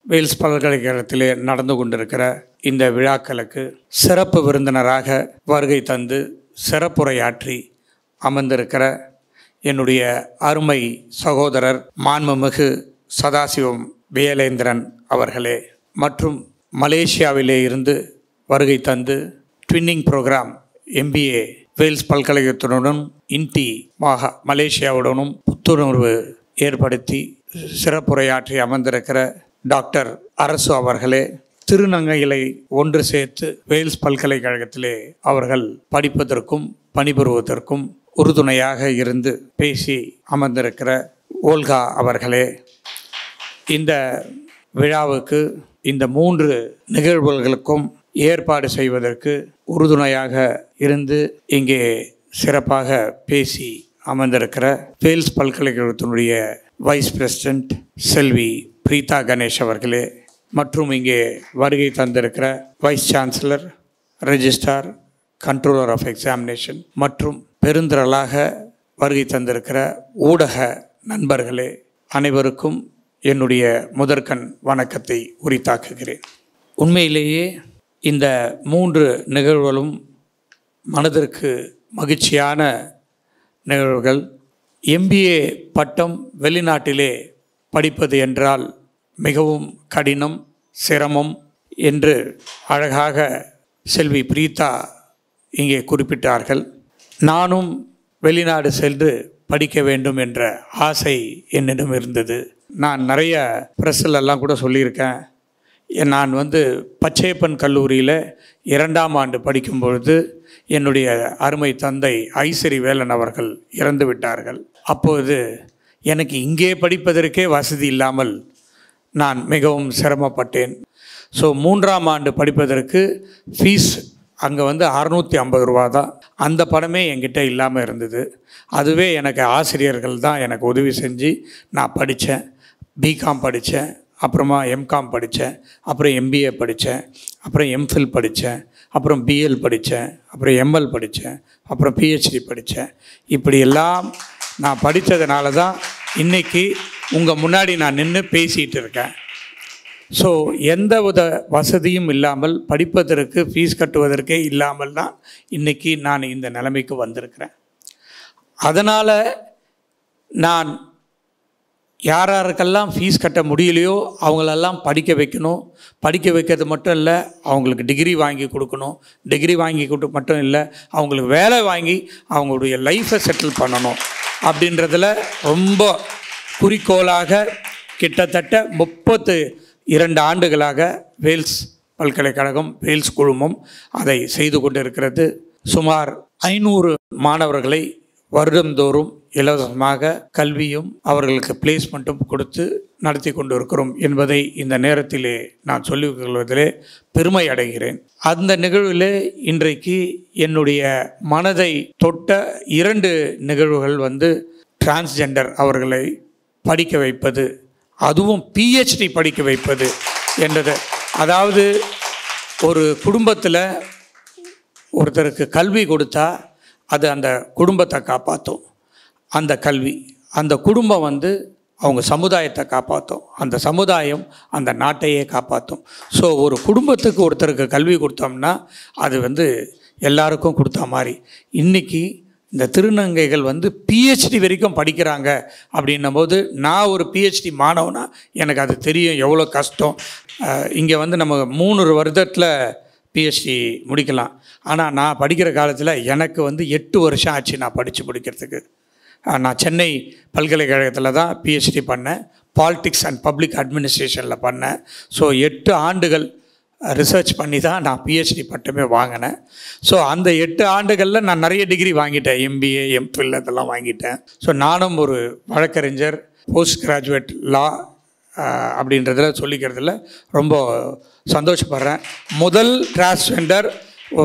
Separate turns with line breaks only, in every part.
Wales பல்கலைக்கழகத்திலே நடந்து கொண்டிருக்கிற இந்த விழாக்களுக்கு சிறப்பு விருந்தினராக வருகை தந்து சிறப்புரையாற்றி அமர்ந்திருக்கிற என்னுடைய அருமை சகோதரர் மாண்புமிகு சதாசிவம் வேலேந்திரன் அவர்களே, மற்றும் மலேசியாவிலே இருந்து வருகை தந்து ட்வின்னிங் ப்ரோக்ராம் MBA வேல்ஸ் பல்கலைக்கழகத்துடனும் இன்டி மலேசியாவுடனும் புத்துணர்வு ஏற்படுத்தி சிறப்புரையாற்றி அமர்ந்திருக்கிற டாக்டர் அரசு அவர்களே, திருநங்கைகளை ஒன்று சேர்த்து வேல்ஸ் பல்கலைக்கழகத்திலே அவர்கள் படிப்பதற்கும் பணிபுரிவதற்கும் உறுதுணையாக இருந்து பேசி அமர்ந்திருக்கிற ஓல்கா அவர்களே, இந்த விழாவுக்கு இந்த 3 நிகழ்வுகளுக்கும் ஏற்பாடு செய்வதற்கு உறுதுணையாக இருந்து இங்கே சிறப்பாக பேசி அமர்ந்திருக்கிற வேல்ஸ் பல்கலைக்கழகத்தினுடைய வைஸ் பிரசிடென்ட் செல்வி பிரீதா கணேஷ் அவர்களே, மற்றும் இங்கே வருகை தந்திருக்கிற vice chancellor, registrar, controller of examination மற்றும் பெருந்திரளாக வருகை தந்திருக்கிற ஊடக நண்பர்களே, அனைவருக்கும் என்னுடைய முதற்கண் வணக்கத்தை உரித்தாக்குகிறேன். உண்மையிலேயே இந்த 3 நிகழ்வுகளும் மனதிற்கு மகிழ்ச்சியான நிகழ்வுகள். MBA பட்டம் வெளிநாட்டிலே படிப்பது என்றால் மிகவும் கடினம், சிரமம் என்று அழகாக செல்வி பிரீதா இங்கே குறிப்பிட்டார்கள். நானும் வெளிநாடு சென்று படிக்க வேண்டும் என்ற ஆசை என்னிடம் இருந்தது. நான் நிறைய ப்ரெஸ்ஸிலெல்லாம் கூட சொல்லியிருக்கேன். நான் பச்சையப்பன் கல்லூரியில் 2ஆம் ஆண்டு படிக்கும் பொழுது என்னுடைய அருமை தந்தை ஐசரி வேலன் அவர்கள் இறந்து விட்டார்கள். அப்போது எனக்கு இங்கே படிப்பதற்கே வசதி இல்லாமல் நான் மிகவும் சிரமப்பட்டேன். ஸோ 3ஆம் ஆண்டு படிப்பதற்கு ஃபீஸ் அங்கே 650 ரூபா தான். அந்த பணமே என்கிட்ட இல்லாமல் இருந்தது. அதுவே எனக்கு ஆசிரியர்கள் தான் எனக்கு உதவி செஞ்சு நான் படித்தேன். பிகாம் படித்தேன், அப்புறமா எம்காம் படித்தேன், அப்புறம் MBA படித்தேன், அப்புறம் MPhil படித்தேன், அப்புறம் BL படித்தேன், அப்புறம் ML படித்தேன், அப்புறம் PhD படித்தேன். இப்படியெல்லாம் நான் படித்ததுனால தான் இன்றைக்கி உங்கள் முன்னாடி நான் நின்று பேசிகிட்டு இருக்கேன். ஸோ எந்த வித வசதியும் இல்லாமல், படிப்பதற்கு ஃபீஸ் கட்டுவதற்கே இல்லாமல் தான் இன்றைக்கி நான் இந்த நிலைமைக்கு வந்திருக்கிறேன். அதனால் நான் யாருக்கெல்லாம் ஃபீஸ் கட்ட முடியலையோ அவங்களெல்லாம் படிக்க வைக்கணும். படிக்க வைக்கிறது மட்டும் இல்லை, அவங்களுக்கு டிகிரி வாங்கி கொடுக்கணும். டிகிரி வாங்கி கொடுக்க மட்டும் இல்லை, அவங்களுக்கு வேலை வாங்கி அவங்களுடைய லைஃப்பை செட்டில் பண்ணணும் அப்படின்றதில் ரொம்ப குறிக்கோளாக கிட்டத்தட்ட 32 ஆண்டுகளாக வேல்ஸ் பல்கலைக்கழகம், வேல்ஸ் குழுமம் அதை செய்து கொண்டு இருக்கிறது. சுமார் 500 மாணவர்களை வருடந்தோறும் இலவசமாக கல்வியும் அவர்களுக்கு பிளேஸ்மெண்ட்டும் கொடுத்து நடத்தி கொண்டு இருக்கிறோம் என்பதை இந்த நேரத்திலே நான் சொல்லிக் கொள்வதிலே பெருமை அடைகிறேன். அந்த நிகழ்விலே இன்றைக்கு என்னுடைய மனதை தொட்ட 2 நிகழ்வுகள் டிரான்ஸ்ஜெண்டர் அவர்களை படிக்க வைப்பது, அதுவும் PhD படிக்க வைப்பது என்றது. அதாவது ஒரு குடும்பத்தில் ஒருத்தருக்கு கல்வி கொடுத்தா அது அந்த குடும்பத்தை காப்பாற்றும். அந்த கல்வி அந்த குடும்பம் அவங்க சமுதாயத்தை காப்பாற்றும், அந்த சமுதாயம் அந்த நாட்டையே காப்பாற்றும். ஸோ ஒரு குடும்பத்துக்கு ஒருத்தருக்கு கல்வி கொடுத்தோம்னா அது எல்லாருக்கும் கொடுத்தா மாதிரி. இன்றைக்கி இந்த திருநங்கைகள் PhD வரைக்கும் படிக்கிறாங்க அப்படின்னும் போது, நான் ஒரு PhD மாணவனா எனக்கு அது தெரியும் எவ்வளோ கஷ்டம். இங்கே நம்ம 3 வருடத்தில் PhD முடிக்கலாம். ஆனால் நான் படிக்கிற காலத்தில் எனக்கு 8 வருஷம் ஆச்சு நான் படித்து முடிக்கிறதுக்கு. நான் சென்னை பல்கலைக்கழகத்தில் தான் PhD பண்ணேன். பாலிட்டிக்ஸ் அண்ட் பப்ளிக் அட்மினிஸ்ட்ரேஷனில் பண்ணேன். ஸோ 8 ஆண்டுகள் ரிசர்ச் பண்ணி தான் நான் PhD பட்டமே வாங்கினேன். ஸோ அந்த 8 ஆண்டுகளில் நான் நிறைய டிகிரி வாங்கிட்டேன். MBA, MPhil அதெல்லாம் வாங்கிட்டேன். ஸோ நானும் ஒரு வழக்கறிஞர், போஸ்ட் கிராஜுவேட் லா அப்படின்றதில் சொல்லிக்கிறதுல ரொம்ப சந்தோஷப்படுறேன். முதல் டிரான்ஸ்ஜெண்டர்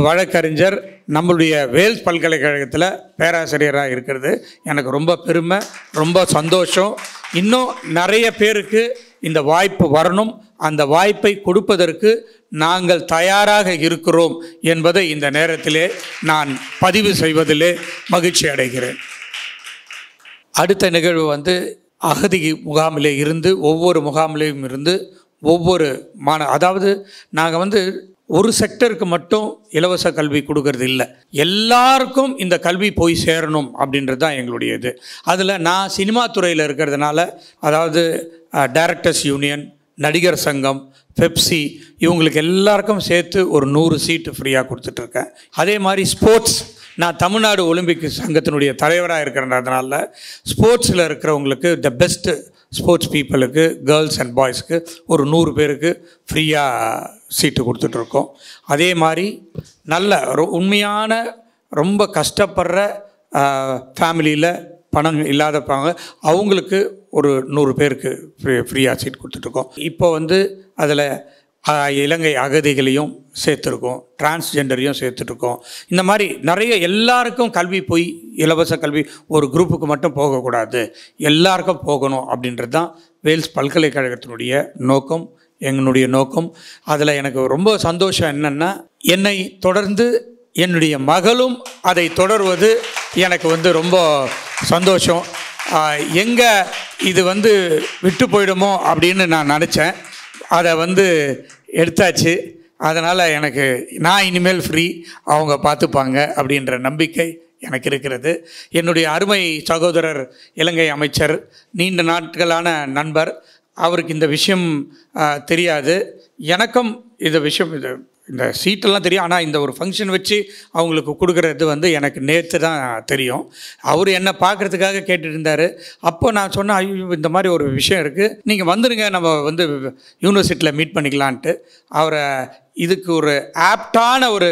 வழக்கறிஞர் நம்மளுடைய வேல்ஸ் பல்கலைக்கழகத்தில் பேராசிரியராக இருக்கிறது எனக்கு ரொம்ப பெருமை, ரொம்ப சந்தோஷம். இன்னும் நிறைய பேருக்கு இந்த வாய்ப்பு வரணும். அந்த வாய்ப்பை கொடுப்பதற்கு நாங்கள் தயாராக இருக்கிறோம் என்பதை இந்த நேரத்திலே நான் பதிவு செய்வதிலே மகிழ்ச்சி அடைகிறேன். அடுத்த நிகழ்வு அகதி முகாமிலே இருந்து, ஒவ்வொரு முகாமிலேயும் இருந்து ஒவ்வொரு அதாவது நாங்கள் வந்து ஒரு செக்டருக்கு மட்டும் இலவச கல்வி கொடுக்கறது இல்லை, எல்லாருக்கும் இந்த கல்வி போய் சேரணும் அப்படின்றது தான் எங்களுடைய இது. அதில் நான் சினிமா துறையில் இருக்கிறதுனால, அதாவது டைரக்டர்ஸ் யூனியன், நடிகர் சங்கம், பெப்சி, இவங்களுக்கு எல்லாருக்கும் சேர்த்து ஒரு 100 சீட்டு ஃப்ரீயாக கொடுத்துட்ருக்கேன். அதே மாதிரி ஸ்போர்ட்ஸ், நான் தமிழ்நாடு ஒலிம்பிக் சங்கத்தினுடைய தலைவராக இருக்கிறதுனால ஸ்போர்ட்ஸில் இருக்கிறவங்களுக்கு பெஸ்ட்டு ஸ்போர்ட்ஸ் பீப்புளுக்கு, கேர்ள்ஸ் அண்ட் பாய்ஸ்க்கு ஒரு 100 பேருக்கு ஃப்ரீயாக சீட்டு கொடுத்துட்ருக்கோம். அதே மாதிரி நல்ல உண்மையான ரொம்ப கஷ்டப்படுற ஃபேமிலியில் பணம் இல்லாதப்பாங்க அவங்களுக்கு ஒரு 100 பேருக்கு ஃப்ரீயாக சீட் கொடுத்துட்ருக்கோம். இப்போ வந்து அதில் இலங்கை அகதிகளையும் சேர்த்துருக்கோம், டிரான்ஸ்ஜெண்டரையும் சேர்த்துட்ருக்கோம். இந்த மாதிரி நிறைய எல்லாருக்கும் கல்வி போய் இலவச கல்வி ஒரு குரூப்புக்கு மட்டும் போகக்கூடாது, எல்லாருக்கும் போகணும் அப்படின்றது தான் வேல்ஸ் பல்கலைக்கழகத்தினுடைய நோக்கம், எங்களுடைய நோக்கம். அதில் எனக்கு ரொம்ப சந்தோஷம் என்னென்னா, என்னை தொடர்ந்து என்னுடைய மகளும் அதை தொடர்வது எனக்கு வந்து ரொம்ப சந்தோஷம். எங்கே இது வந்து விட்டு போயிடுமோ அப்படின்னு நான் நினச்சேன், அதை வந்து எடுத்தாச்சு. அதனால் எனக்கு நான் இனிமேல் ஃப்ரீ, அவங்க பார்த்துப்பாங்க அப்படின்ற நம்பிக்கை எனக்கு இருக்கிறது. என்னுடைய அருமை சகோதரர், இலங்கை அமைச்சர், நீண்ட நாட்களான நண்பர், அவருக்கு இந்த விஷயம் தெரியாது. எனக்கும் இந்த விஷயம் இந்த சீட்டெல்லாம் தெரியும். ஆனால் இந்த ஒரு ஃபங்க்ஷன் வச்சு அவங்களுக்கு கொடுக்குறது வந்து எனக்கு நேற்று தான் தெரியும். அவர் என்னை பார்க்குறதுக்காக கேட்டுட்டு இருந்தார். அப்போ நான் சொன்னேன், ஐயோ இந்த மாதிரி ஒரு விஷயம் இருக்குது, நீங்கள் வந்துடுங்க, நம்ம வந்து யூனிவர்சிட்டியில் மீட் பண்ணிக்கலான்ட்டு. அவரை இதுக்கு ஒரு ஆப்டான ஒரு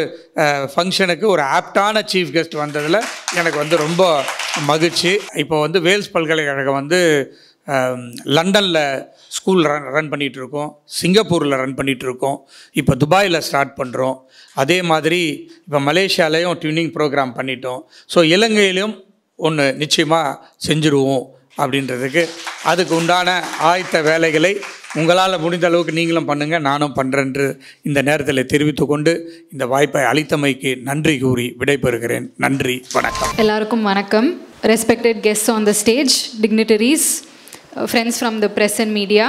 ஃபங்க்ஷனுக்கு ஒரு ஆப்டான சீஃப் கெஸ்ட் வந்ததில் எனக்கு வந்து ரொம்ப மகிழ்ச்சி. இப்போ வந்து வேல்ஸ் பல்கலைக்கழகம் வந்து லண்டனில் ஸ்கூல் ரன் பண்ணிகிட்ருக்கோம், சிங்கப்பூரில் ரன் பண்ணிகிட்ருக்கோம், இப்போ துபாயில் ஸ்டார்ட் பண்ணுறோம். அதே மாதிரி இப்போ மலேசியாலேயும் ட்யூனிங் ப்ரோக்ராம் பண்ணிட்டோம். ஸோ இலங்கையிலையும் ஒன்று நிச்சயமாக செஞ்சுருவோம் அப்படின்றதுக்கு அதுக்கு உண்டான ஆயத்த வேலைகளை உங்களால் முடிந்த அளவுக்கு நீங்களும் பண்ணுங்கள், நானும் பண்ணுறேன்று இந்த நேரத்தில் தெரிவித்து கொண்டு இந்த வாய்ப்பை அளித்தமைக்கு நன்றி கூறி விடைபெறுகிறேன். நன்றி, வணக்கம்.
எல்லாருக்கும் வணக்கம். Respected guests on the stage, dignitaries, friends from the press and media.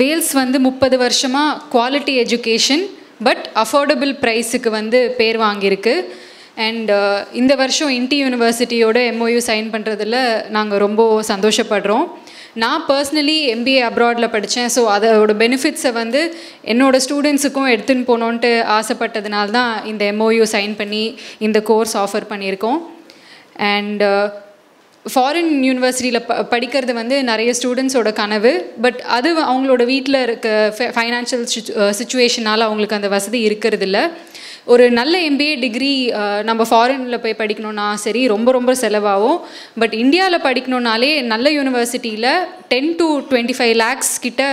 Vels வந்து 30 வருஷமாக குவாலிட்டி எஜுகேஷன் பட் அஃபோர்டபுள் ப்ரைஸுக்கு வந்து பேர் வாங்கியிருக்கு. அண்ட் இந்த வருஷம் இன்டி யூனிவர்சிட்டியோட MOU சைன் பண்ணுறதில் நாங்கள் ரொம்ப சந்தோஷப்படுறோம். நான் பர்சனலி MBA அப்ராடில் படித்தேன். ஸோ அதோட பெனிஃபிட்ஸை வந்து என்னோடய ஸ்டூடெண்ட்ஸுக்கும் எடுத்துன்னு போகணுன்ட்டு ஆசைப்பட்டதுனால தான் இந்த MOU சைன் பண்ணி இந்த கோர்ஸ் ஆஃபர் பண்ணியிருக்கோம். அண்ட் ஃபாரின் யூனிவர்சிட்டியில் படிக்கிறது வந்து நிறைய ஸ்டூடெண்ட்ஸோட கனவு. பட் அது அவங்களோட வீட்டில் இருக்க ஃபைனான்ஷியல் சிச்சுவேஷனால் அவங்களுக்கு அந்த வசதி இருக்கிறதில்ல. ஒரு நல்ல MBA டிகிரி நம்ம ஃபாரினில் போய் படிக்கணுன்னா சரி, ரொம்ப ரொம்ப செலவாகும். பட் இந்தியாவில் படிக்கணுன்னாலே நல்ல யூனிவர்சிட்டியில் 10 to 25 lakhs கிட்ட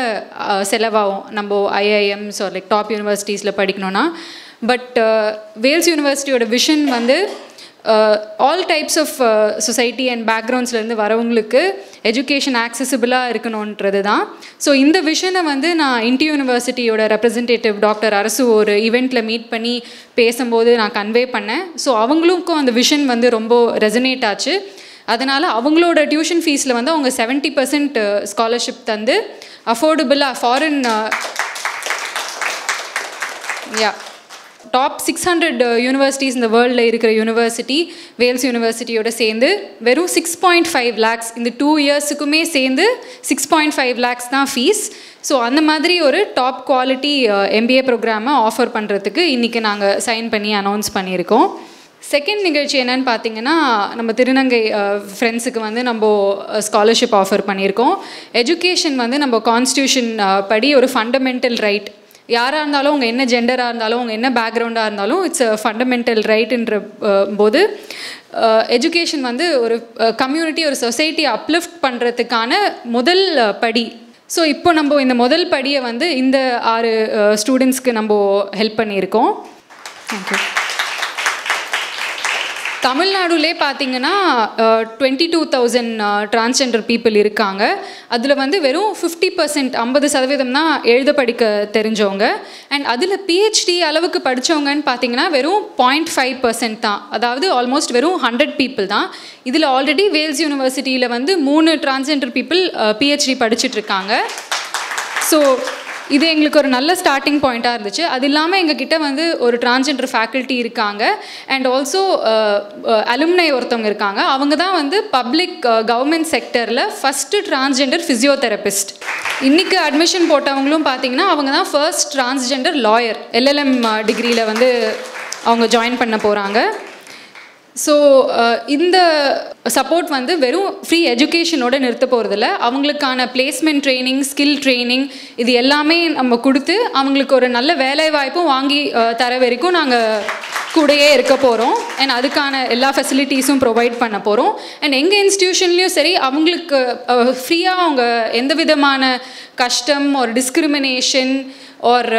செலவாகும் நம்ம IIMs லைக் டாப் யூனிவர்சிட்டிஸில் படிக்கணுன்னா. பட் வேல்ஸ் யூனிவர்சிட்டியோட விஷன் வந்து all types of society and பேக்ரவுண்ட்ஸ்லேருந்து வரவங்களுக்கு எஜுகேஷன் ஆக்சசிபிளாக இருக்கணுன்றது தான். ஸோ இந்த விஷனை வந்து நான் இன்டி யூனிவர்சிட்டியோட ரெப்ரசன்டேட்டிவ் டாக்டர் அரசு ஒரு ஈவெண்ட்டில் மீட் பண்ணி பேசும்போது நான் கன்வே பண்ணேன். ஸோ அவங்களுக்கும் அந்த விஷன் வந்து ரொம்ப ரெசனேட் ஆச்சு. அதனால் அவங்களோட டியூஷன் ஃபீஸில் வந்து அவங்க 70% ஸ்காலர்ஷிப் தந்து அஃபோர்டபுளாக ஃபாரின் டாப் 600 யூனிவர்சிட்டிஸ் இந்த வேர்ல்டில் இருக்கிற யூனிவர்சிட்டி வேல்ஸ் யூனிவர்சிட்டியோட சேர்ந்து வெறும் 6.5 lakhs இந்த 2 இயர்ஸுக்குமே சேர்ந்து 6.5 lakhs தான் ஃபீஸ். ஸோ அந்த மாதிரி ஒரு டாப் குவாலிட்டி MBA ப்ரோக்ராமை ஆஃபர் பண்ணுறதுக்கு இன்றைக்கி நாங்கள் சைன் பண்ணி அனௌன்ஸ் பண்ணியிருக்கோம். செகண்ட் நிகழ்ச்சி என்னென்னு பார்த்தீங்கன்னா, நம்ம திருநங்கை ஃப்ரெண்ட்ஸுக்கு வந்து நம்ம ஸ்காலர்ஷிப் ஆஃபர் பண்ணியிருக்கோம். எஜுகேஷன் வந்து நம்ம கான்ஸ்டியூஷன் படி ஒரு ஃபண்டமெண்டல் ரைட். யாராக இருந்தாலும், அவங்க என்ன ஜெண்டராக இருந்தாலும், அவங்க என்ன பேக்ரவுண்டாக இருந்தாலும், இட்ஸ் அ ஃபண்டமெண்டல் ரைட்டுன்ற போது எஜுகேஷன் வந்து ஒரு கம்யூனிட்டி, ஒரு சொசைட்டியை அப்லிஃப்ட் பண்ணுறதுக்கான முதல் படி. ஸோ இப்போ நம்ம இந்த முதல் படியை வந்து இந்த 6 ஸ்டூடெண்ட்ஸ்க்கு நம்ம ஹெல்ப் பண்ணியிருக்கோம். தேங்க்யூ. தமிழ்நாடுலே பார்த்தீங்கன்னா 22,000 டிரான்ஸ்ஜெண்டர் பீப்புள் இருக்காங்க. அதில் வந்து வெறும் 50% 50% தான் எழுத படிக்க தெரிஞ்சவங்க. அண்ட் அதில் PhD அளவுக்கு படித்தவங்கன்னு பார்த்தீங்கன்னா வெறும் 0.5% தான். அதாவது ஆல்மோஸ்ட் வெறும் 100 பீப்புள் தான். இதில் ஆல்ரெடி வேல்ஸ் யூனிவர்சிட்டியில் வந்து 3 டிரான்ஸ்ஜெண்டர் பீப்புள் PhD படிச்சுட்ருக்காங்க. ஸோ இது எங்களுக்கு ஒரு நல்ல ஸ்டார்டிங் பாயிண்ட்டாக இருந்துச்சு. அது இல்லாமல் எங்ககிட்ட வந்து ஒரு டிரான்ஸ்ஜெண்டர் ஃபேக்கல்ட்டி இருக்காங்க அண்ட் ஆல்சோ அலுமினை ஒருத்தவங்க இருக்காங்க. அவங்க தான் வந்து பப்ளிக் கவர்மெண்ட் செக்டரில் ஃபஸ்ட்டு டிரான்ஸ்ஜெண்டர் ஃபிசியோதெரபிஸ்ட். இன்றைக்கி அட்மிஷன் போட்டவங்களும் பார்த்தீங்கன்னா அவங்க தான் ஃபர்ஸ்ட் டிரான்ஸ்ஜெண்டர் லாயர். LLM டிகிரியில் வந்து அவங்க ஜாயின் பண்ண போகிறாங்க. ஸோ இந்த சப்போர்ட் வந்து வெறும் ஃப்ரீ எஜுகேஷனோட நிறுத்த போகிறதில்ல, அவங்களுக்கான பிளேஸ்மெண்ட் ட்ரைனிங், ஸ்கில் ட்ரைனிங் இது எல்லாமே நம்ம கொடுத்து அவங்களுக்கு ஒரு நல்ல வேலை வாய்ப்பும் வாங்கி தர வரைக்கும் நாங்கள் கூடயே இருக்க போகிறோம். அண்ட் அதுக்கான எல்லா ஃபெசிலிட்டிஸும் ப்ரொவைட் பண்ண போகிறோம். அண்ட் எங்கள் இன்ஸ்டியூஷன்லேயும் சரி அவங்களுக்கு ஃப்ரீயாக அவங்க எந்த விதமான கஷ்டம் ஒரு டிஸ்கிரிமினேஷன் ஒரு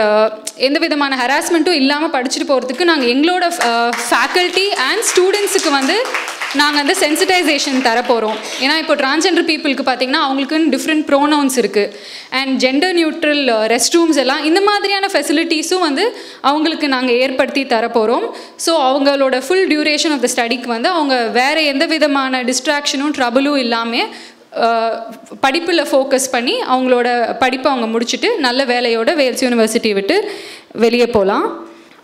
எந்த விதமான ஹராஸ்மெண்ட்டும் இல்லாமல் படிச்சுட்டு போகிறதுக்கு நாங்கள் எங்களோட ஃபேக்கல்ட்டி அண்ட் ஸ்டூடெண்ட்ஸுக்கு வந்து நாங்கள் அந்த சென்சிட்டைசேஷன் தரப்போகிறோம். ஏன்னா இப்போ டிரான்ஸ்ஜெண்டர் பீப்புளுக்கு பார்த்திங்கன்னா அவங்களுக்குன்னு டிஃப்ரெண்ட் ப்ரோனவுன்ஸ் இருக்குது and gender neutral rest rooms எல்லாம் இந்த மாதிரியான ஃபெசிலிட்டிஸும் வந்து அவங்களுக்கு நாங்கள் ஏற்படுத்தி தரப்போகிறோம். ஸோ அவங்களோட ஃபுல் டியூரேஷன் ஆஃப் த ஸ்டடிக்கு வந்து அவங்க வேறு எந்த விதமான டிஸ்ட்ராக்ஷனும் ட்ரபிளும் இல்லாமல் படிப்பில் ஃபோக்கஸ் பண்ணி அவங்களோட படிப்பை அவங்க முடிச்சுட்டு நல்ல வேலையோட வேல்ஸ் யூனிவர்சிட்டி விட்டு வெளியே போகலாம்.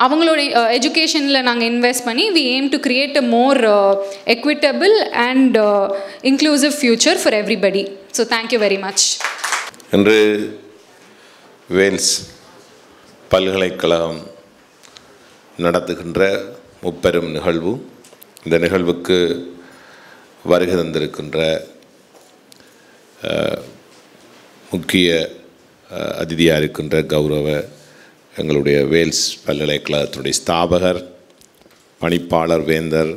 அவங்களோட எஜுகேஷனில் நாங்கள் இன்வெஸ்ட் பண்ணி we aim to create a more equitable and inclusive future for everybody. So thank you very much.
இன்று வேல்ஸ் பல்கலைக்கழகம் நடத்துகின்ற முப்பெரும் நிகழ்வு. இந்த நிகழ்வுக்கு வருகை தந்திருக்கின்ற முக்கிய அதிதியாக இருக்கின்ற கௌரவ எங்களுடைய வேல்ஸ் பல்கலைக்கழகத்தினுடைய ஸ்தாபகர் பணிப்பாளர் வேந்தர்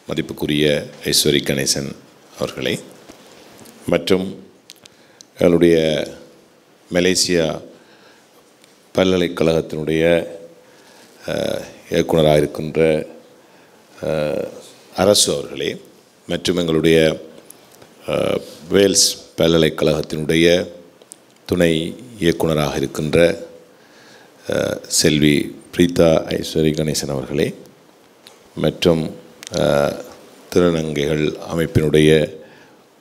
மதிப்புக்குரிய ஐஸ்வரி கணேசன் அவர்களே, மற்றும் எங்களுடைய மலேசியா பல்கலைக்கழகத்தினுடைய இயக்குனராக இருக்கின்ற அரசு அவர்களே, மற்றும் எங்களுடைய வேல்ஸ் பல்கலைக்கழகத்தினுடைய துணை இயக்குனராக இருக்கின்ற செல்வி பிரீதா ஐஸ்வரி கணேசன் அவர்களே, மற்றும் திருநங்கைகள் அமைப்பினுடைய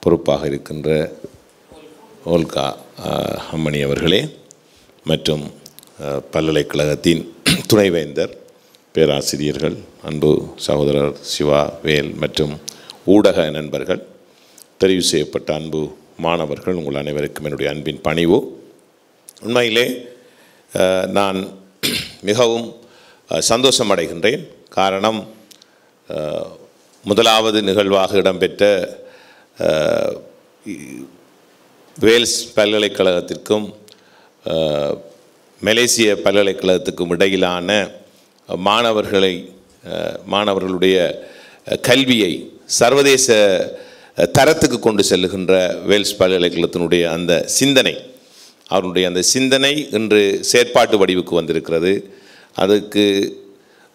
பொறுப்பாக இருக்கின்ற ஓல்கா அம்மணி அவர்களே, மற்றும் பல்கலைக்கழகத்தின் துணைவேந்தர் பேராசிரியர்கள், அன்பு சகோதரர் சிவா வேல் மற்றும் ஊடக நண்பர்கள், தெரிவு செய்யப்பட்ட அன்பு மாணவர்கள், உங்கள் அனைவருக்கும் என்னுடைய அன்பின் பணிவு. உண்மையிலே நான் மிகவும் சந்தோஷம் அடைகின்றேன். காரணம், முதலாவது நிகழ்வாக இடம்பெற்ற வேல்ஸ் பல்கலைக்கழகத்திற்கும் மலேசிய பல்கலைக்கழகத்துக்கும் இடையிலான மாணவர்களுடைய கல்வியை சர்வதேச தரத்துக்கு கொண்டு செல்லுகின்ற வேல்ஸ் பல்கலைக்கழகத்தினுடைய அந்த சிந்தனை, அவருடைய அந்த சிந்தனை இன்று செயற்பாட்டு வடிவுக்கு வந்திருக்கிறது. அதுக்கு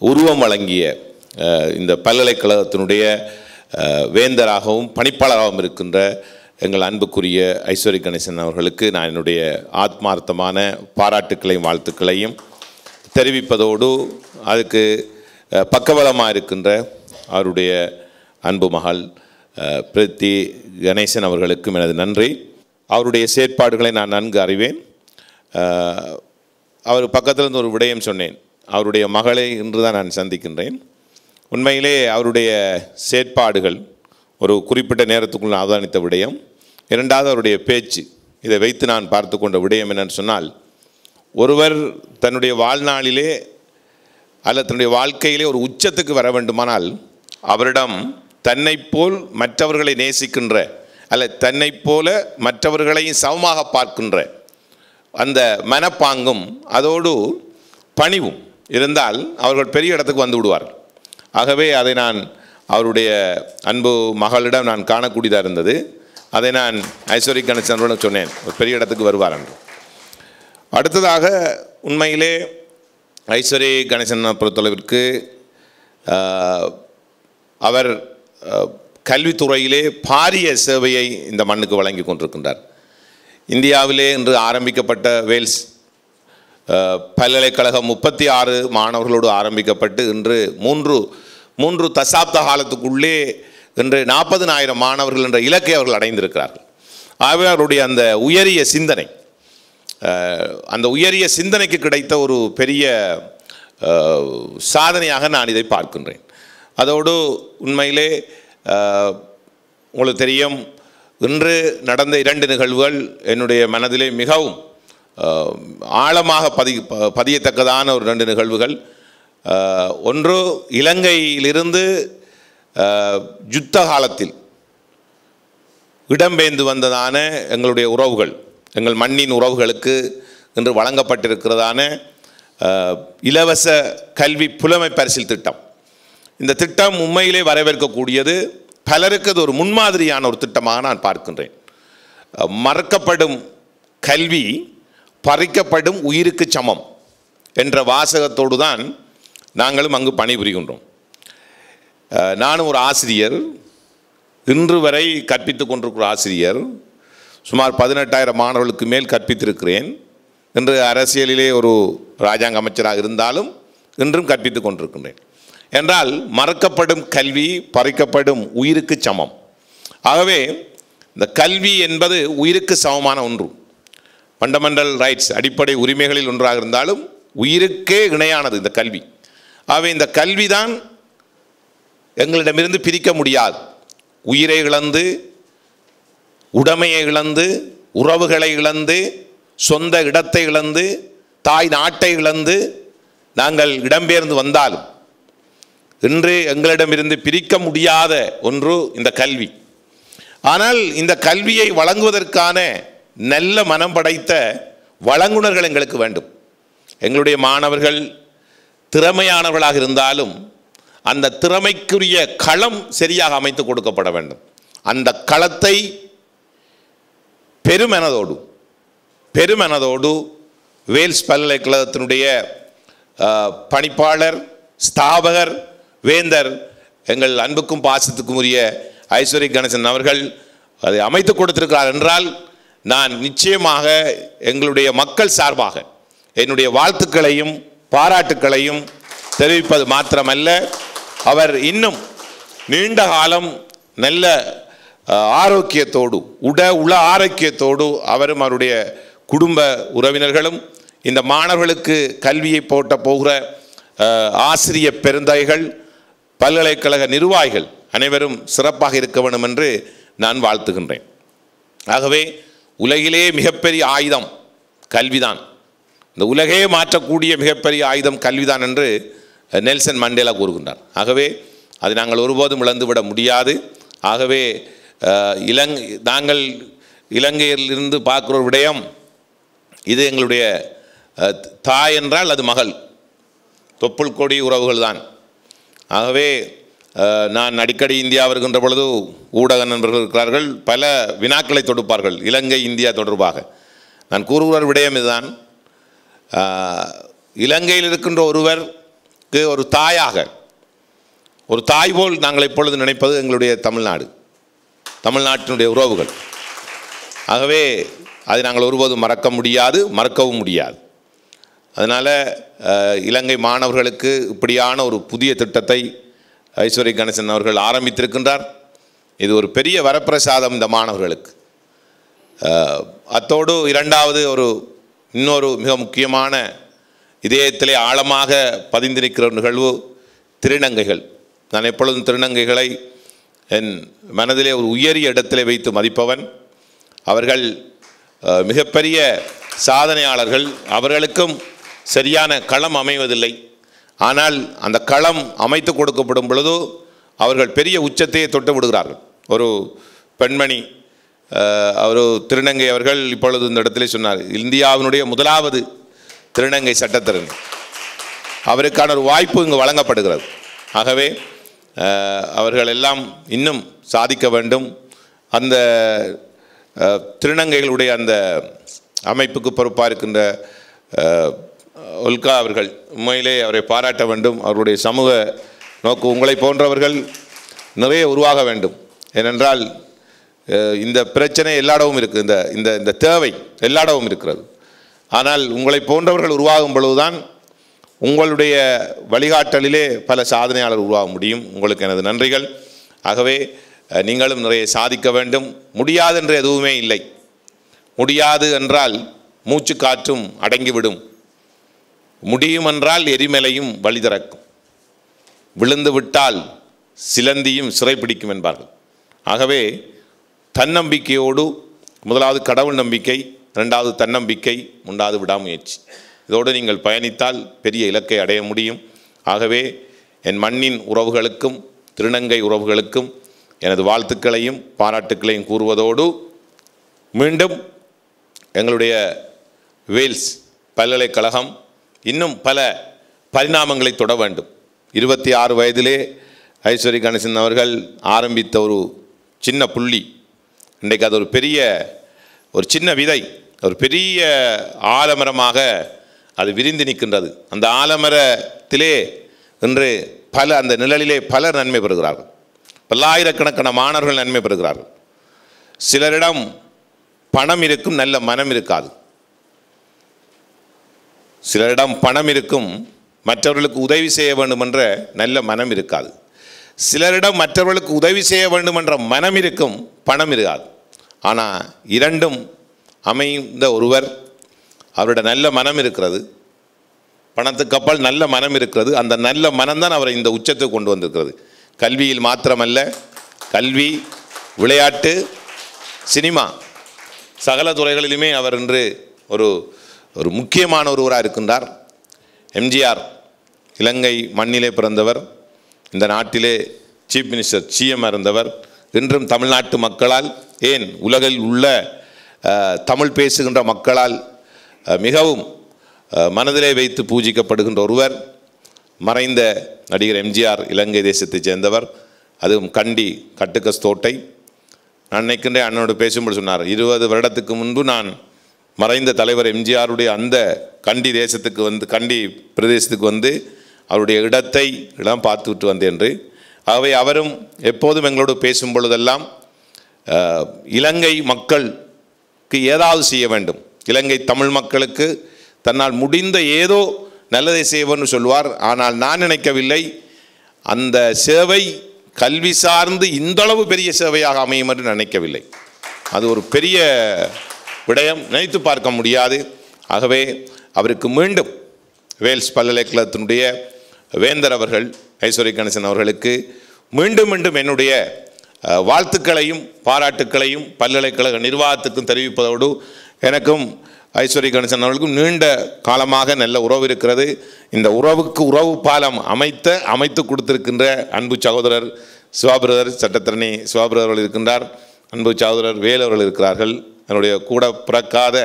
உருவம் வழங்கிய இந்த பல்கலைக்கழகத்தினுடைய வேந்தராகவும் பணிப்பாளராகவும் இருக்கின்ற எங்கள் அன்புக்குரிய ஐஸ்வரி கணேசன் அவர்களுக்கு நான் என்னுடைய ஆத்மார்த்தமான பாராட்டுக்களையும் வாழ்த்துக்களையும் தெரிவிப்பதோடு, அதுக்கு பக்கபலமாக இருக்கின்ற அவருடைய அன்பு மகள் பிரீத்தி கணேசன் அவர்களுக்கும் எனது நன்றி. அவருடைய செயற்பாடுகளை நான் நன்கு அறிவேன். அவர் பக்கத்தில் இருந்து ஒரு விடயம் சொன்னேன். அவருடைய மகளை இன்று தான் நான் சந்திக்கின்றேன். உண்மையிலே அவருடைய செயற்பாடுகள் ஒரு குறிப்பிட்ட நேரத்துக்குள் அவதானித்த விடயம். இரண்டாவது அவருடைய பேச்சு, இதை வைத்து நான் பார்த்து கொண்ட விடயம் என்னன்னு சொன்னால், ஒருவர் தன்னுடைய வாழ்நாளிலே அல்லது தன்னுடைய வாழ்க்கையிலே ஒரு உச்சத்துக்கு வர வேண்டுமானால் அவரிடம் தன்னை போல் மற்றவர்களை நேசிக்கின்ற அல்ல தன்னை போல மற்றவர்களையும் சமமாக பார்க்கின்ற அந்த மனப்பாங்கும் அதோடு பணிவும் இருந்தால் அவர்கள் பெரிய இடத்துக்கு வந்து விடுவார்கள். ஆகவே அதை நான் அவருடைய அன்பு மகளிடம் நான் காணக்கூடியதாக இருந்தது. அதை நான் ஐஸ்வரி கணேசனுடன் சொன்னேன், ஒரு பெரிய இடத்துக்கு வருவார் என்று. அடுத்ததாக உண்மையிலே ஐஸ்வரி கணேசனை பொறுத்தளவிற்கு அவர் கல்வித்துறையிலே பாரிய சேவையை இந்த மண்ணுக்கு வழங்கி கொண்டிருக்கின்றார். இந்தியாவிலே இன்று ஆரம்பிக்கப்பட்ட வேல்ஸ் பல்கலைக்கழகம் 36 மாணவர்களோடு ஆரம்பிக்கப்பட்டு இன்று மூன்று தசாப்த காலத்துக்குள்ளே இன்று 40,000 மாணவர்கள் என்ற இலக்கை அவர்கள் அடைந்திருக்கிறார்கள். ஆகவே அவருடைய அந்த உயரிய சிந்தனை, அந்த உயரிய சிந்தனைக்கு கிடைத்த ஒரு பெரிய சாதனையாக நான் இதை பார்க்கின்றேன். அதோடு உண்மையிலே உங்களுக்கு தெரியும், இன்று நடந்த 2 நிகழ்வுகள் என்னுடைய மனதிலே மிகவும் ஆழமாக பதியத்தக்கதான ஒரு 2 நிகழ்வுகள். ஒன்று, இலங்கையிலிருந்து யுத்த காலத்தில் இடம்பெயர்ந்து வந்ததான எங்களுடைய உறவுகள், எங்கள் மண்ணின் உறவுகளுக்கு இன்று வழங்கப்பட்டிருக்கிறதான இலவச கல்வி புலமை பரிசில் திட்டம். இந்த திட்டம் உண்மையிலே வரவேற்கக்கூடியது. பலருக்கு அது ஒரு முன்மாதிரியான ஒரு திட்டமாக நான் பார்க்கின்றேன். மறக்கப்படும் கல்வி பறிக்கப்படும் உயிருக்கு சமம் என்ற வாசகத்தோடு தான் நாங்களும் அங்கு பணிபுரிகின்றோம். நானும் ஒரு ஆசிரியர், இன்று வரை கற்பித்து கொண்டிருக்கிற ஆசிரியர். சுமார் 18,000 மாணவர்களுக்கு மேல் கற்பித்திருக்கிறேன். இன்று அரசியலிலே ஒரு இராஜாங்க அமைச்சராக இருந்தாலும் இன்றும் கற்பித்து கொண்டிருக்கின்றேன். என்றால் மறக்கப்படும் கல்வி பறிக்கப்படும் உயிருக்கு சமம். ஆகவே இந்த கல்வி என்பது உயிருக்கு சமமான ஒன்று. ஃபண்டமெண்டல் ரைட்ஸ், அடிப்படை உரிமைகளில் ஒன்றாக இருந்தாலும் உயிருக்கே இணையானது இந்த கல்வி. ஆகவே இந்த கல்வி தான் எங்களிடமிருந்து பிரிக்க முடியாது. உயிரை இழந்து, உடைமையை இழந்து, உறவுகளை இழந்து, சொந்த இடத்தை இழந்து, தாய் நாட்டை இழந்து நாங்கள் இடம்பெயர்ந்து வந்தாலும் இன்று எங்களிடமிருந்து பிரிக்க முடியாத ஒன்று இந்த கல்வி. ஆனால் இந்த கல்வியை வழங்குவதற்கான நல்ல மனம் படைத்த வழங்குனர்கள் எங்களுக்கு வேண்டும். எங்களுடைய மாணவர்கள் திறமையானவர்களாக இருந்தாலும் அந்த திறமைக்குரிய களம் சரியாக அமைத்து கொடுக்கப்பட வேண்டும். அந்த களத்தை பெருமனதோடு வேல்ஸ் பல்கலைக்கழகத்தினுடைய பணிப்பாளர், ஸ்தாபகர், வேந்தர், எங்கள் அன்புக்கும் பாசத்துக்கும் உரிய ஐஸ்வரி கணேசன் அவர்கள் அதை அமைத்து கொடுத்திருக்கிறார் என்றால் நான் நிச்சயமாக எங்களுடைய மக்கள் சார்பாக என்னுடைய வாழ்த்துக்களையும் பாராட்டுக்களையும் தெரிவிப்பது மாத்திரமல்ல, அவர் இன்னும் நீண்ட காலம் நல்ல ஆரோக்கியத்தோடு, உள ஆரோக்கியத்தோடு அவரும் அவருடைய குடும்ப உறவினர்களும் இந்த மாணவர்களுக்கு கல்வியை போகிற ஆசிரிய பெருந்தகைகள், பல்கலைக்கழக நிர்வாகிகள் அனைவரும் சிறப்பாக இருக்க வேண்டும் என்று நான் வாழ்த்துகின்றேன். ஆகவே உலகிலே மிகப்பெரிய ஆயுதம் கல்விதான். இந்த உலகையே மாற்றக்கூடிய மிகப்பெரிய ஆயுதம் கல்விதான் என்று நெல்சன் மண்டேலா கூறுகின்றார். ஆகவே அதை நாங்கள் ஒருபோதும் இழந்துவிட முடியாது. ஆகவே நாங்கள் இலங்கையிலிருந்து பார்க்குற ஒரு விடயம், இது எங்களுடைய தாய் என்றால் அது மகள், தொப்புள் கொடி உறவுகள் தான். ஆகவே நான் அடிக்கடி இந்தியா வருகின்ற பொழுது ஊடக நண்பர்கள் இருக்கிறார்கள், பல வினாக்களை தொடுப்பார்கள் இலங்கை இந்தியா தொடர்பாக. நான் கூறுகிற விடயம் இதுதான், இலங்கையில் இருக்கின்ற ஒருவருக்கு ஒரு தாயாக, ஒரு தாய் போல் நாங்கள் எப்பொழுது நினைப்பது எங்களுடைய தமிழ்நாட்டினுடைய உறவுகள். ஆகவே அதை நாங்கள் ஒருபோதும் மறக்க முடியாது, மறக்கவும் முடியாது. அதனால் இலங்கை மாணவர்களுக்கு இப்படியான ஒரு புதிய திட்டத்தை ஐஸ்வரி கணேசன் அவர்கள் ஆரம்பித்திருக்கின்றார். இது ஒரு பெரிய வரப்பிரசாதம் இந்த மாணவர்களுக்கு. அத்தோடு இரண்டாவது இன்னொரு மிக முக்கியமான இதயத்திலே ஆழமாக பதிந்திருக்கிற நிகழ்வு திருநங்கைகள். நான் எப்பொழுதும் திருநங்கைகளை என் மனதிலே ஒரு உயரிய இடத்திலே வைத்து மதிப்பவன். அவர்கள் மிகப்பெரிய சாதனையாளர்கள். அவர்களுக்கும் சரியான களம் அமைவதில்லை. ஆனால் அந்த களம் அமைத்து கொடுக்கப்படும் பொழுது அவர்கள் பெரிய உச்சத்தையே தொட்டு விடுகிறார்கள். ஒரு பெண்மணி, ஒரு திருநங்கை அவர்கள் இப்பொழுது இந்த இடத்திலே சொன்னார், இந்தியாவினுடைய முதலாவது திருநங்கை சட்டத்திறன், அவருக்கான ஒரு வாய்ப்பு இங்கு வழங்கப்படுகிறது. ஆகவே அவர்கள் எல்லாம் இன்னும் சாதிக்க வேண்டும். அந்த திருநங்கைகளுடைய அந்த அமைப்புக்கு பொறுப்பாக இருக்கின்ற உல்கா அவர்கள், உண்மையிலே அவரை பாராட்ட வேண்டும். அவருடைய சமூக நோக்கு உங்களை போன்றவர்கள் நிறைய உருவாக வேண்டும். ஏனென்றால் இந்த பிரச்சனை எல்லாடவும் இருக்குது, இந்த தேவை எல்லாடவும் இருக்கிறது. ஆனால் உங்களை போன்றவர்கள் உருவாகும் பொழுதுதான் உங்களுடைய வழிகாட்டலிலே பல சாதனையாளர் உருவாக முடியும். உங்களுக்கு எனது நன்றிகள். ஆகவே நீங்களும் நிறைய சாதிக்க வேண்டும். முடியாது என்று எதுவுமே இல்லை. முடியாது என்றால் மூச்சு காற்றும் அடங்கிவிடும். முடியுமென்றால் எரிமலையும் வழி திறக்கும், விழுந்து விட்டால் சிலந்தியும் சிறைப்பிடிக்கும் என்பார்கள். ஆகவே தன்னம்பிக்கையோடு, முதலாவது கடவுள் நம்பிக்கை, இரண்டாவது தன்னம்பிக்கை, மூன்றாவது விடாமுயற்சி, இதோடு நீங்கள் பயணித்தால் பெரிய இலக்கை அடைய முடியும். ஆகவே என் மண்ணின் உறவுகளுக்கும் திருநங்கை உறவுகளுக்கும் எனது வாழ்த்துக்களையும் பாராட்டுக்களையும் கூறுவதோடு, மீண்டும் எங்களுடைய வேல்ஸ் பல்கலைக்கழகம் இன்னும் பல பரிணாமங்களை தொட வேண்டும். 26 வயதிலே ஐஸ்வரி கணேசன் அவர்கள் ஆரம்பித்த ஒரு சின்ன புள்ளி இன்றைக்கு அது ஒரு சின்ன விதை, ஒரு பெரிய ஆலமரமாக அது விரிந்து நிற்கின்றது. அந்த ஆலமரத்திலே இன்று அந்த நிழலிலே பலர் நன்மை பெறுகிறார்கள். பல்லாயிரக்கணக்கான மாணவர்கள் நன்மை பெறுகிறார்கள். சிலரிடம் பணம் இருக்கும், நல்ல மனம் இருக்காது. சிலரிடம் பணம் இருக்கும், மற்றவர்களுக்கு உதவி செய்ய வேண்டும் என்ற நல்ல மனம் இருக்காது. சிலரிடம் மற்றவர்களுக்கு உதவி செய்ய வேண்டும் என்ற மனம் இருக்கும், பணம் இருக்காது. ஆனால் இரண்டும் அமைந்த ஒருவர், அவருடைய நல்ல மனம் இருக்கிறது, பணத்துக்கு அப்பால் நல்ல மனம் இருக்கிறது. அந்த நல்ல மனம்தான் அவரை இந்த உச்சத்துக்கு கொண்டு வந்திருக்கிறது. கல்வியில் மாத்திரமல்ல, கல்வி, விளையாட்டு, சினிமா, சகல துறைகளிலுமே அவர் இன்று ஒரு முக்கியமான ஒருவராக இருக்கின்றார். எம்ஜிஆர் இலங்கை மண்ணிலே பிறந்தவர், இந்த நாட்டிலே சீஃப் மினிஸ்டர் சிஎம் இருந்தவர். இன்றும் தமிழ்நாட்டு மக்களால், ஏன் உலகில் உள்ள தமிழ் பேசுகின்ற மக்களால் மிகவும் மனதிலே வைத்து பூஜிக்கப்படுகின்ற ஒருவர். மறைந்த நடிகர் எம்ஜிஆர் இலங்கை தேசத்தைச் சேர்ந்தவர், அதுவும் கண்டி கட்டுக்கஸ்தோட்டை. நான் நினைக்கின்றேன், அண்ணனோடு பேசும்போது சொன்னார், 20 வருடத்துக்கு முன்பு நான் மறைந்த தலைவர் எம்ஜிஆருடைய அந்த கண்டி தேசத்துக்கு வந்து, கண்டி பிரதேசத்துக்கு வந்து அவருடைய இடம் பார்த்து விட்டு வந்தேன் என்று. ஆகவே அவரும் எப்போதும் எங்களோடு பேசும் பொழுதெல்லாம் இலங்கை மக்களுக்கு ஏதாவது செய்ய வேண்டும், இலங்கை தமிழ் மக்களுக்கு தன்னால் முடிந்த ஏதோ நல்லதை செய்வன்னு சொல்வார். ஆனால் நான் நினைக்கவில்லை அந்த சேவை கல்வி சார்ந்து இந்தளவு பெரிய சேவையாக அமையும் என்று நினைக்கவில்லை. அது ஒரு பெரிய விடயம், நினைத்து பார்க்க முடியாது. ஆகவே அவருக்கு மீண்டும் வேல்ஸ் பல்கலைக்கழகத்தினுடைய வேந்தர் அவர்கள், ஐஸ்வரி கணேசன் அவர்களுக்கு மீண்டும் மீண்டும் என்னுடைய வாழ்த்துக்களையும் பாராட்டுக்களையும் பல்கலைக்கழக நிர்வாகத்துக்கும் தெரிவிப்பதோடு, எனக்கும் ஐஸ்வரி கணேசன் அவர்களுக்கும் நீண்ட காலமாக நல்ல உறவு இருக்கிறது. இந்த உறவுக்கு உறவு பாலம் அமைத்து கொடுத்திருக்கின்ற அன்பு சகோதரர் சிவாபிரதர், சட்டத்தரணி சிவாபிரதர் அவர்கள் இருக்கின்றார், அன்பு சகோதரர் வேல் அவர்கள் இருக்கிறார்கள், என்னுடைய கூட பிறக்காத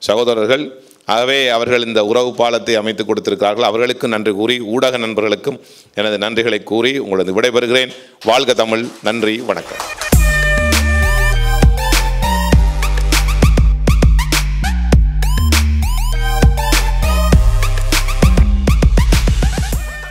சகோதரர்கள். ஆகவே அவர்கள் இந்த உறவு பாலத்தை அமைத்து கொடுத்திருக்கிறார்கள். அவர்களுக்கு நன்றி கூறி, ஊடக நண்பர்களுக்கும் எனது நன்றிகளை கூறி உங்களது விடைபெறுகிறேன். வாழ்க தமிழ். நன்றி, வணக்கம்.